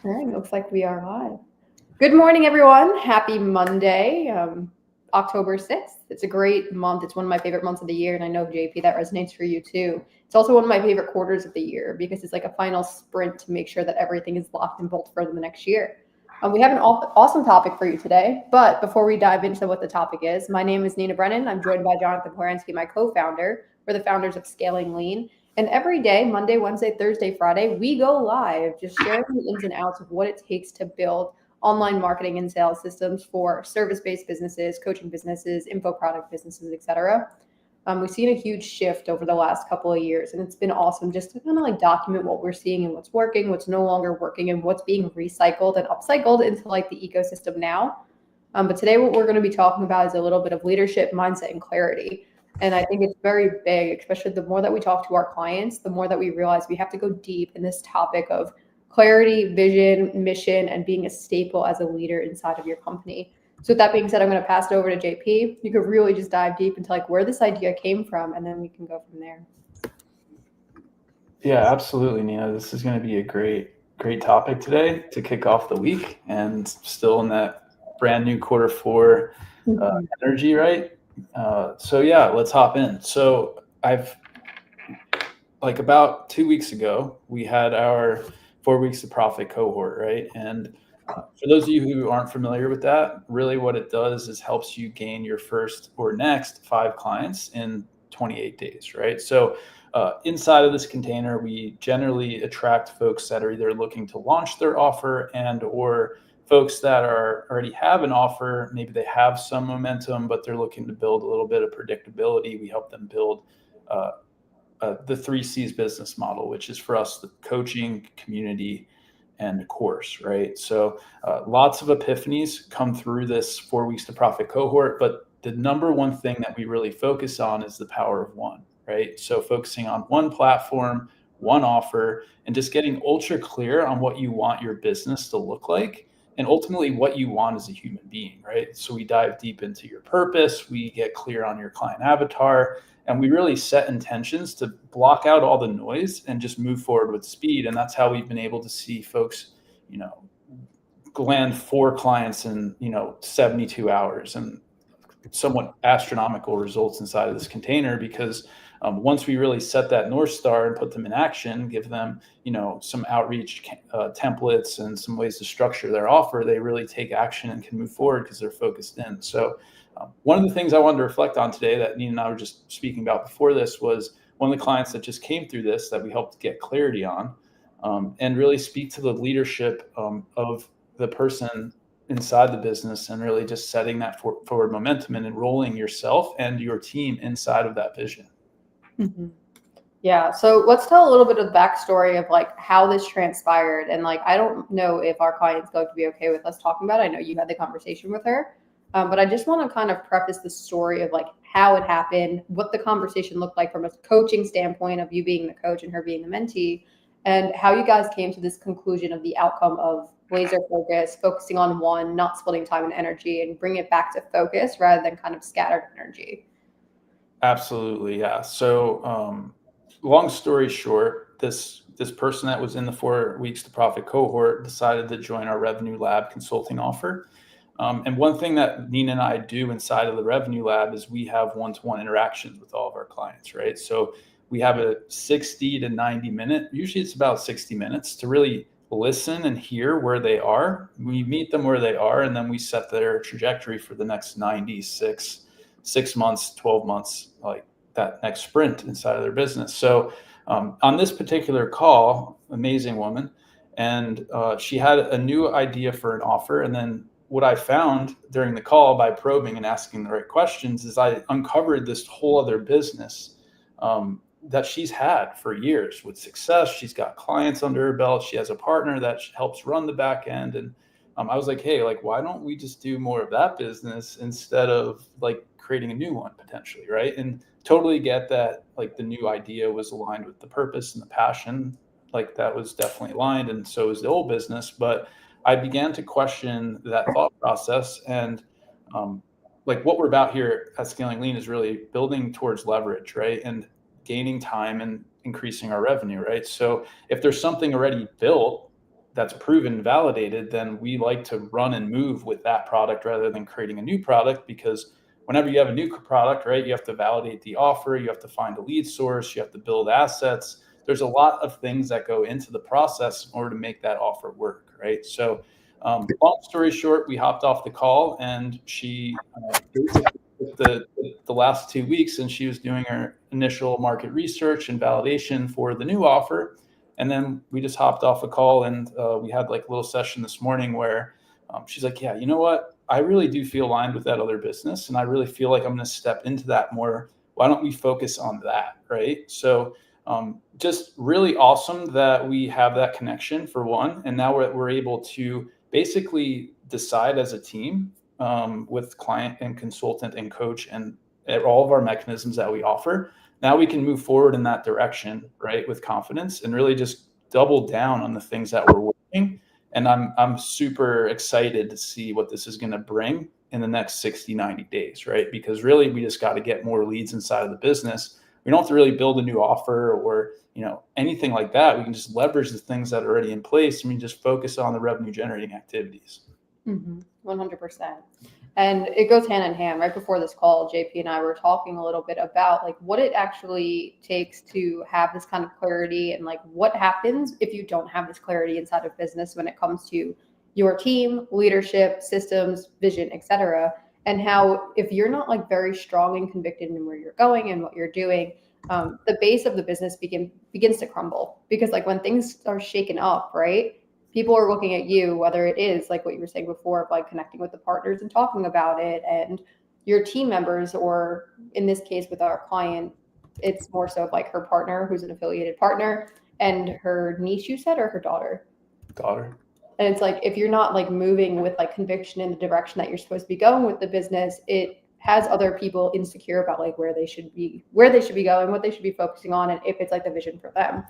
All right, looks like we are live. Good morning, everyone. Happy Monday, October 6th. It's a great month. It's one of my favorite months of the year, and I know, JP, that resonates for you too. It's also one of my favorite quarters of the year because it's like a final sprint to make sure that everything is locked and bolted for the next year. We have an awesome topic for you today, but before we dive into what the topic is, my name is Nina Brennan. I'm joined by Jonathan Poransky, my co-founder. We're the founders of Scaling Lean. And every day, Monday, Wednesday, Thursday, Friday, we go live, just sharing the ins and outs of what it takes to build online marketing and sales systems for service-based businesses, coaching businesses, info product businesses, etc. We've seen a huge shift over the last couple of years, and it's been awesome just to kind of like document what we're seeing and what's working, what's no longer working, and what's being recycled and upcycled into like the ecosystem now. But today, what we're going to be talking about is a little bit of leadership, mindset, and clarity. And I think it's very big, especially the more that we talk to our clients, the more that we realize we have to go deep in this topic of clarity, vision, mission, and being a staple as a leader inside of your company. So with that being said, I'm going to pass it over to JP. You could really just dive deep into like where this idea came from, and then we can go from there. Yeah, absolutely, Nina. This is going to be a great topic today to kick off the week, and still in that brand new quarter four energy, right? So yeah, let's hop in. So about 2 weeks ago, we had our 4 weeks to profit cohort, right? And for those of you who aren't familiar with that, really what it does is helps you gain your first or next 5 clients in 28 days, right? So inside of this container, we generally attract folks that are either looking to launch their offer and or folks that already have an offer. Maybe they have some momentum, but they're looking to build a little bit of predictability. We help them build the 3 C's business model, which is for us the coaching, community, and course, right? So lots of epiphanies come through this 4 weeks to profit cohort, but the number one thing that we really focus on is the power of one, right? So focusing on one platform, one offer, and just getting ultra clear on what you want your business to look like, and ultimately what you want as a human being, right? So we dive deep into your purpose, we get clear on your client avatar, and we really set intentions to block out all the noise and just move forward with speed. And that's how we've been able to see folks, land 4 clients in, 72 hours and somewhat astronomical results inside of this container because once we really set that North Star and put them in action, give them, some outreach templates and some ways to structure their offer, they really take action and can move forward because they're focused in. So one of the things I wanted to reflect on today that Nina and I were just speaking about before this was one of the clients that just came through this that we helped get clarity on and really speak to the leadership of the person inside the business and really just setting that forward momentum and enrolling yourself and your team inside of that vision. Mm-hmm. Yeah. So let's tell a little bit of the backstory of like how this transpired. And like, I don't know if our client's going to be okay with us talking about it. I know you had the conversation with her, but I just want to kind of preface the story of like how it happened, what the conversation looked like from a coaching standpoint of you being the coach and her being the mentee, and how you guys came to this conclusion of the outcome of laser focus, focusing on one, not splitting time and energy, and bring it back to focus rather than kind of scattered energy. Absolutely. Yeah. So long story short, this person that was in the 4 weeks to profit cohort decided to join our Revenue Lab consulting offer. And one thing that Nina and I do inside of the Revenue Lab is we have one-to-one interactions with all of our clients, right? So we have a 60 to 90 minute, usually it's about 60 minutes to really listen and hear where they are. We meet them where they are, and then we set their trajectory for the next 96, 6 months, 12 months, like that next sprint inside of their business. So on this particular call, amazing woman, and she had a new idea for an offer. And then what I found during the call by probing and asking the right questions is I uncovered this whole other business that she's had for years with success. She's got clients under her belt. She has a partner that helps run the back end. And I was like, hey, like, why don't we just do more of that business instead of like creating a new one potentially, right? And totally get that like the new idea was aligned with the purpose and the passion. Like that was definitely aligned, and so was the old business. But I began to question that thought process, and like what we're about here at Scaling Lean is really building towards leverage, right? And gaining time and increasing our revenue, right? So if there's something already built that's proven, validated, then we like to run and move with that product rather than creating a new product, because whenever you have a new product, right, you have to validate the offer, you have to find a lead source, you have to build assets. There's a lot of things that go into the process in order to make that offer work, right? So long story short, we hopped off the call, and she basically the last 2 weeks, and she was doing her initial market research and validation for the new offer. And then we just hopped off a call, and we had like a little session this morning where she's like, yeah, you know what? I really do feel aligned with that other business, and I really feel like I'm going to step into that more. Why don't we focus on that, right? So just really awesome that we have that connection, for one, and now we're able to basically decide as a team with client and consultant and coach and all of our mechanisms that we offer. Now we can move forward in that direction, right, with confidence, and really just double down on the things that we're working. And I'm super excited to see what this is going to bring in the next 60, 90 days, right? Because really we just got to get more leads inside of the business. We don't have to really build a new offer or, anything like that. We can just leverage the things that are already in place, and we just focus on the revenue generating activities. 100%. And it goes hand in hand. Right before this call, JP and I were talking a little bit about like what it actually takes to have this kind of clarity, and like what happens if you don't have this clarity inside of business when it comes to your team, leadership, systems, vision, etc. And how if you're not like very strong and convicted in where you're going and what you're doing, the base of the business begins to crumble, because like when things are shaken up, right? People are looking at you, whether it is like what you were saying before, of like connecting with the partners and talking about it, and your team members, or in this case with our client, it's more so of like her partner, who's an affiliated partner, and her niece, you said, or her daughter? Daughter. And it's like, if you're not like moving with like conviction in the direction that you're supposed to be going with the business, it has other people insecure about like where they should be going, what they should be focusing on, and if it's like the vision for them.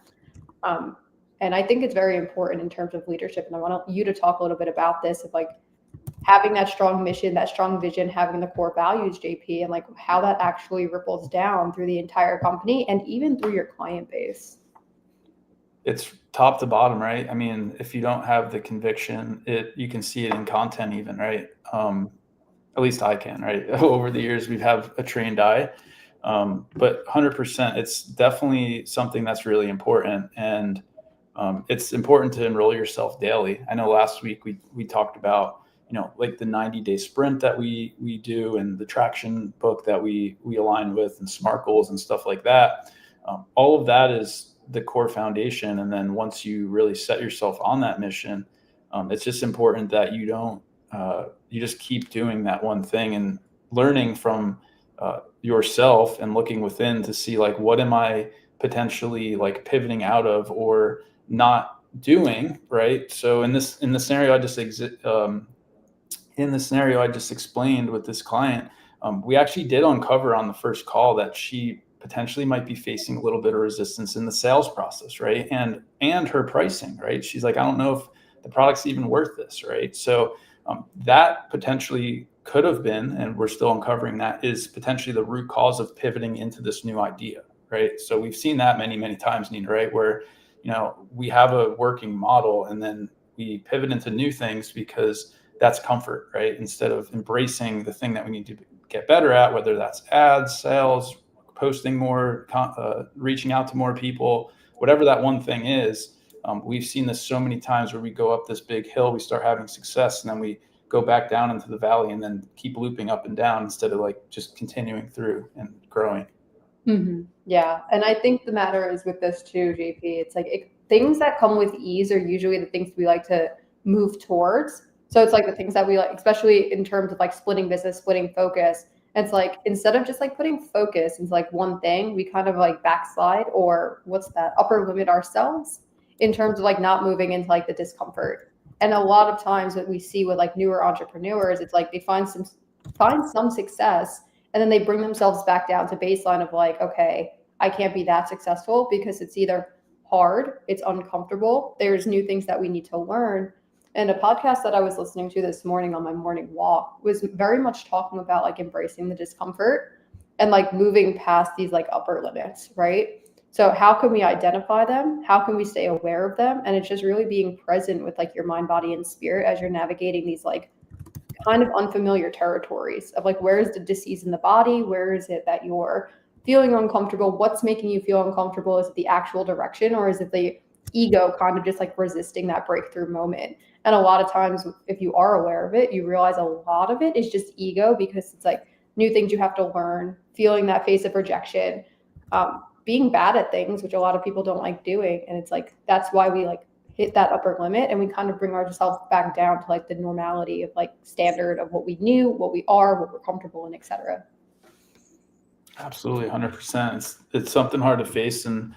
And I think it's very important in terms of leadership. And I want you to talk a little bit about this, of like having that strong mission, that strong vision, having the core values, JP, and like how that actually ripples down through the entire company and even through your client base. It's top to bottom, right? I mean, if you don't have the conviction, you can see it in content even, right? At least I can, right? Over the years, we've had a trained eye. But 100%, it's definitely something that's really important. And it's important to enroll yourself daily. I know last week we talked about, like the 90-day sprint that we do, and the traction book that we align with, and SMART goals and stuff like that. All of that is the core foundation. And then once you really set yourself on that mission, it's just important that you don't, you just keep doing that one thing and learning from yourself and looking within to see like, what am I potentially like pivoting out of or not doing, right? So in the scenario I just explained with this client, we actually did uncover on the first call that she potentially might be facing a little bit of resistance in the sales process, right? And her pricing, right? She's like, I don't know if the product's even worth this, right? So that potentially could have been, and we're still uncovering that, is potentially the root cause of pivoting into this new idea, right? So we've seen that many, many times, Nina, right? Where, we have a working model and then we pivot into new things because that's comfort, right? Instead of embracing the thing that we need to get better at, whether that's ads, sales, posting more, reaching out to more people, whatever that one thing is. We've seen this so many times where we go up this big hill, we start having success, and then we go back down into the valley and then keep looping up and down instead of like just continuing through and growing. Mm-hmm. Yeah. And I think the matter is with this too, JP, it's like things that come with ease are usually the things we like to move towards. So it's like the things that we like, especially in terms of like splitting business, splitting focus. It's like, instead of just like putting focus into like one thing, we kind of like backslide, or what's that, upper limit ourselves in terms of like not moving into like the discomfort. And a lot of times what we see with like newer entrepreneurs, it's like they find some success, and then they bring themselves back down to baseline of like, okay, I can't be that successful because it's either hard, it's uncomfortable, there's new things that we need to learn. And a podcast that I was listening to this morning on my morning walk was very much talking about like embracing the discomfort and like moving past these like upper limits, right? So how can we identify them? How can we stay aware of them? And it's just really being present with like your mind, body, and spirit as you're navigating these like kind of unfamiliar territories of like, where is the disease in the body? Where is it that you're feeling uncomfortable? What's making you feel uncomfortable? Is it the actual direction, or is it the ego kind of just like resisting that breakthrough moment? And a lot of times, if you are aware of it, you realize a lot of it is just ego, because it's like new things you have to learn, feeling that face of rejection, being bad at things, which a lot of people don't like doing. And it's like, that's why we like hit that upper limit, and we kind of bring ourselves back down to like the normality of like standard of what we knew, what we are, what we're comfortable in, etc. Absolutely, 100%. It's something hard to face, and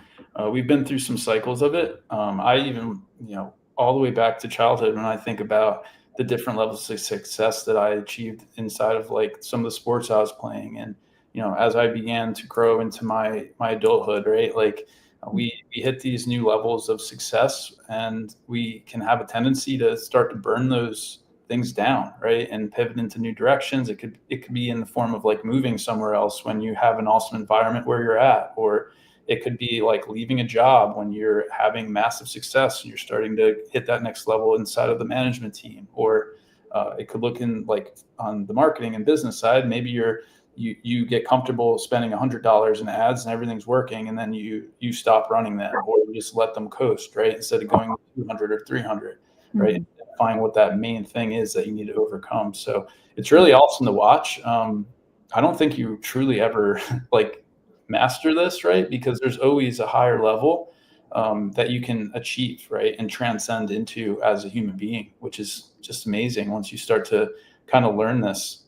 we've been through some cycles of it. I even, all the way back to childhood, when I think about the different levels of success that I achieved inside of like some of the sports I was playing, and as I began to grow into my adulthood, right, like we hit these new levels of success, and we can have a tendency to start to burn those things down, right, and pivot into new directions. It could be in the form of like moving somewhere else when you have an awesome environment where you're at, or it could be like leaving a job when you're having massive success and you're starting to hit that next level inside of the management team, or it could look in like on the marketing and business side. Maybe you get comfortable spending $100 in ads and everything's working, and then you stop running them, or you just let them coast, right, instead of going 200 or 300, right? Mm-hmm. Find what that main thing is that you need to overcome. So it's really awesome to watch. I don't think you truly ever like master this, right? Because there's always a higher level that you can achieve, right, and transcend into as a human being, which is just amazing once you start to kind of learn this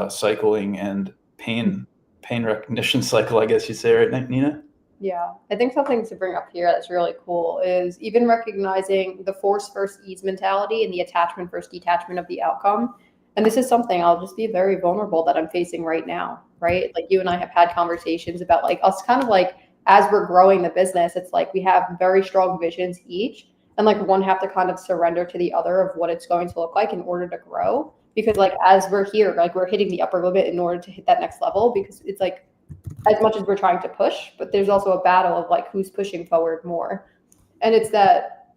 cycling and pain recognition cycle, I guess you say, right, Nina? Yeah, I think something to bring up here that's really cool is even recognizing the force first ease mentality and the attachment first detachment of the outcome. And this is something, I'll just be very vulnerable, that I'm facing right now, right? Like you and I have had conversations about like us kind of like as we're growing the business, it's like we have very strong visions each, and like one have to kind of surrender to the other of what it's going to look like in order to grow. Because like as we're here, like we're hitting the upper limit in order to hit that next level, because it's like as much as we're trying to push, but there's also a battle of like who's pushing forward more. And it's that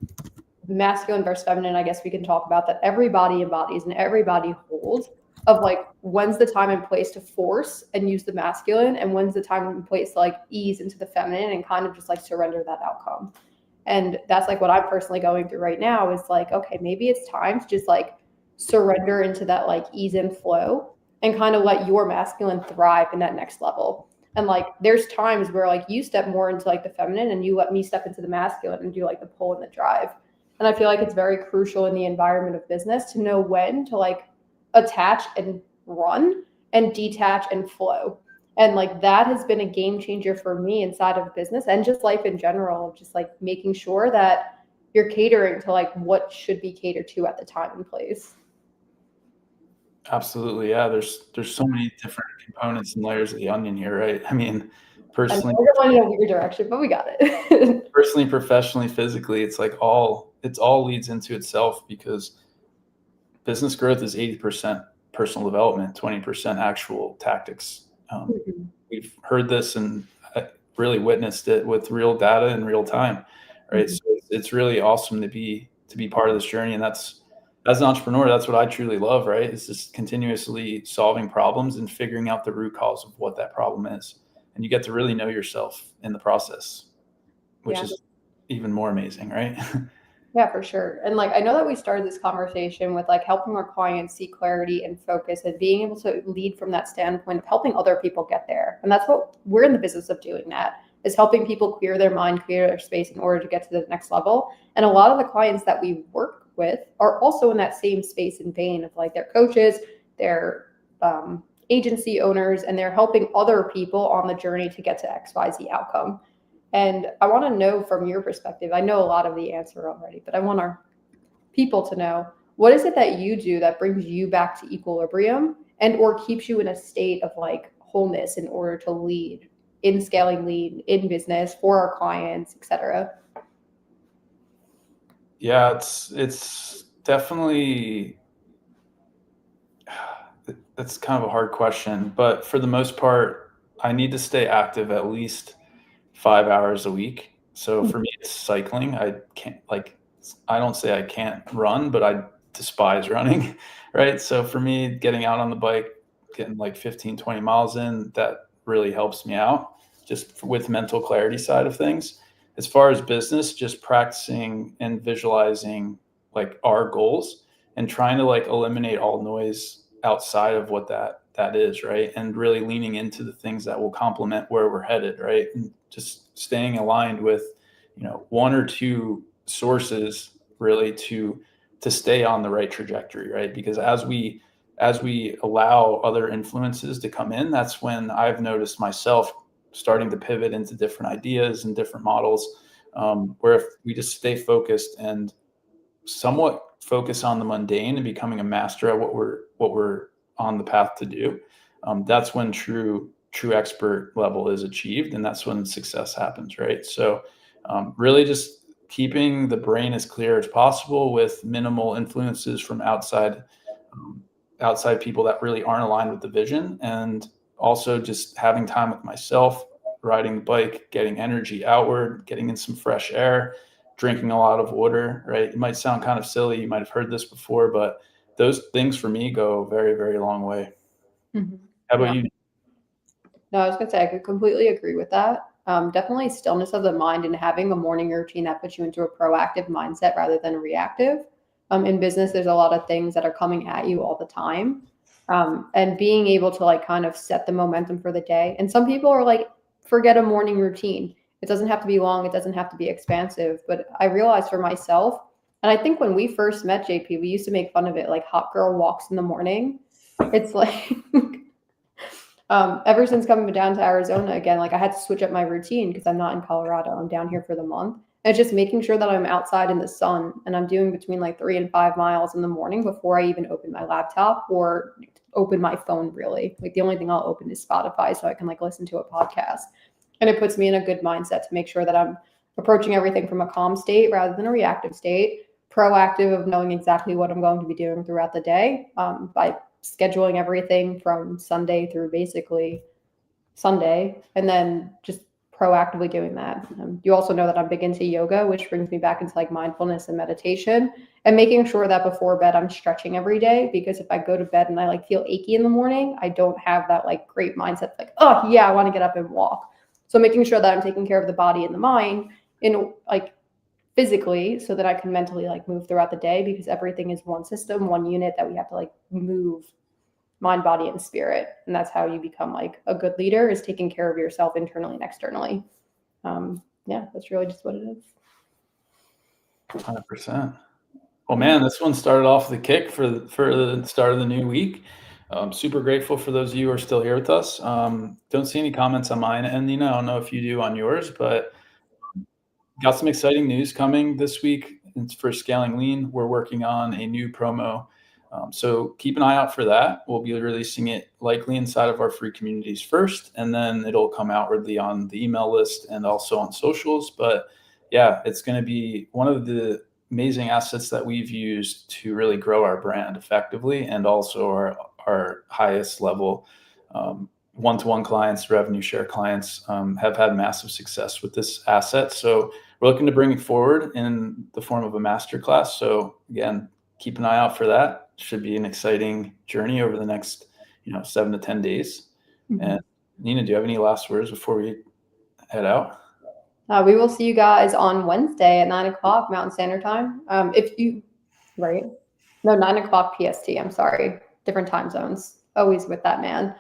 masculine versus feminine, I guess we can talk about, that everybody embodies and everybody holds, of like when's the time and place to force and use the masculine, and when's the time and place to like ease into the feminine and kind of just like surrender that outcome. And that's like what I'm personally going through right now, is like, okay, maybe it's time to just like surrender into that like ease and flow, and kind of let your masculine thrive in that next level. And like there's times where like you step more into like the feminine and you let me step into the masculine and do like the pull and the drive. And I feel like it's very crucial in the environment of business to know when to like attach and run and detach and flow. And like that has been a game changer for me inside of business and just life in general, just like making sure that you're catering to like what should be catered to at the time and place. Absolutely. Yeah. There's so many different components and layers of the onion here, right? I mean, And personally, we're going in a weird direction, but we got it. professionally, physically, it's like it's all leads into itself, because business growth is 80% personal development, 20% actual tactics. Mhm. We've heard this and really witnessed it with real data in real time, right? Mhm. So it's really awesome to be part of this journey, and that's, as an entrepreneur, that's what I truly love, right? It's just continuously solving problems and figuring out the root cause of what that problem is, and you get to really know yourself in the process, which Yeah. is even more amazing, right? Yeah, for sure. And like I know that we started this conversation with like helping our clients see clarity and focus and being able to lead from that standpoint of helping other people get there. And that's what we're in the business of doing, that is helping people clear their mind, clear their space in order to get to the next level. And a lot of the clients that we work with are also in that same space and vein of like their coaches, their agency owners, and they're helping other people on the journey to get to XYZ outcome. And I want to know from your perspective, I know a lot of the answer already, but I want our people to know, what is it that you do that brings you back to equilibrium and or keeps you in a state of like wholeness in order to lead in scaling, lead in business for our clients, etc. Yeah, it's definitely, that's kind of a hard question, but for the most part, I need to stay active at least 5 hours a week. So for me, it's cycling. I don't say I can't run, but I despise running, right? So for me, getting out on the bike, getting like 15, 20 miles in, that really helps me out just with mental clarity side of things. As far as business, just practicing and visualizing like our goals and trying to like eliminate all noise outside of what that is, right? And really leaning into the things that will complement where we're headed, right? And just staying aligned with, one or two sources really to stay on the right trajectory, right? Because as we allow other influences to come in, that's when I've noticed myself starting to pivot into different ideas and different models, where if we just stay focused and somewhat focus on the mundane and becoming a master at what we're on the path to do, that's when true expert level is achieved, and that's when success happens, right? So really just keeping the brain as clear as possible with minimal influences from outside people that really aren't aligned with the vision, and also just having time with myself, riding the bike, getting energy outward, getting in some fresh air, drinking a lot of water, right? It might sound kind of silly. You might have heard this before, but those things for me go a very, very long way. Mm-hmm. How about you? No, I was going to say, I could completely agree with that. Definitely stillness of the mind and having a morning routine that puts you into a proactive mindset rather than reactive. In business, there's a lot of things that are coming at you all the time. And being able to like kind of set the momentum for the day. And some people are like, forget a morning routine. It doesn't have to be long. It doesn't have to be expansive. But I realized for myself, and I think when we first met JP, we used to make fun of it, like hot girl walks in the morning. It's like, ever since coming down to Arizona again, like I had to switch up my routine because I'm not in Colorado. I'm down here for the month. And just making sure that I'm outside in the sun and I'm doing between like 3 and 5 miles in the morning before I even open my laptop or open my phone, really. Like the only thing I'll open is Spotify so I can like listen to a podcast. And it puts me in a good mindset to make sure that I'm approaching everything from a calm state rather than a reactive state, proactive of knowing exactly what I'm going to be doing throughout the day, by scheduling everything from Sunday through basically Sunday, and then just proactively doing that. You also know that I'm big into yoga, which brings me back into like mindfulness and meditation, and making sure that before bed I'm stretching every day, because if I go to bed and I like feel achy in the morning, I don't have that like great mindset like, oh yeah, I want to get up and walk. So making sure that I'm taking care of the body and the mind in like physically so that I can mentally like move throughout the day, because everything is one system, one unit that we have to like move mind, body, and spirit. And that's how you become like a good leader, is taking care of yourself internally and externally. Yeah, that's really just what it is. 100%. Well, man, this one started off the kick for the start of the new week. Super grateful for those of you who are still here with us. Don't see any comments on mine, and I don't know if you do on yours, but got some exciting news coming this week. It's for Scaling Lean. We're working on a new promo. So keep an eye out for that. We'll be releasing it likely inside of our free communities first, and then it'll come outwardly on the email list and also on socials. But yeah, it's going to be one of the amazing assets that we've used to really grow our brand effectively, and also our highest level one-to-one clients, revenue share clients, have had massive success with this asset. So we're looking to bring it forward in the form of a masterclass. So again, keep an eye out for that. Should be an exciting journey over the next 7 to 10 days. Mm-hmm. And Nina, do you have any last words before we head out? We will see you guys on Wednesday at 9 o'clock Mountain Standard Time. 9 o'clock PST. I'm sorry. Different time zones. Always with that, man.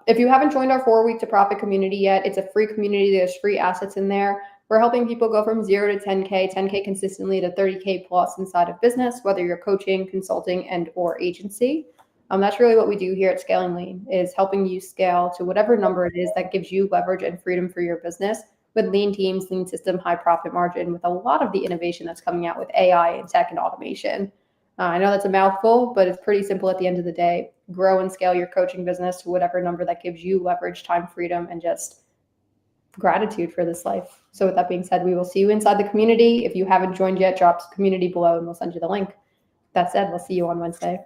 If you haven't joined our 4 Week to Profit community yet, it's a free community. There's free assets in there. We're helping people go from 0 to 10K consistently to 30K plus inside of business, whether you're coaching, consulting, and or agency. That's really what we do here at Scaling Lean, is helping you scale to whatever number it is that gives you leverage and freedom for your business with lean teams, lean system, high profit margin, with a lot of the innovation that's coming out with AI and tech and automation. I know that's a mouthful, but it's pretty simple at the end of the day. Grow and scale your coaching business to whatever number that gives you leverage, time, freedom, and just gratitude for this life. So with that being said, we will see you inside the community. If you haven't joined yet, drop the community below and we'll send you the link. That said, we'll see you on Wednesday.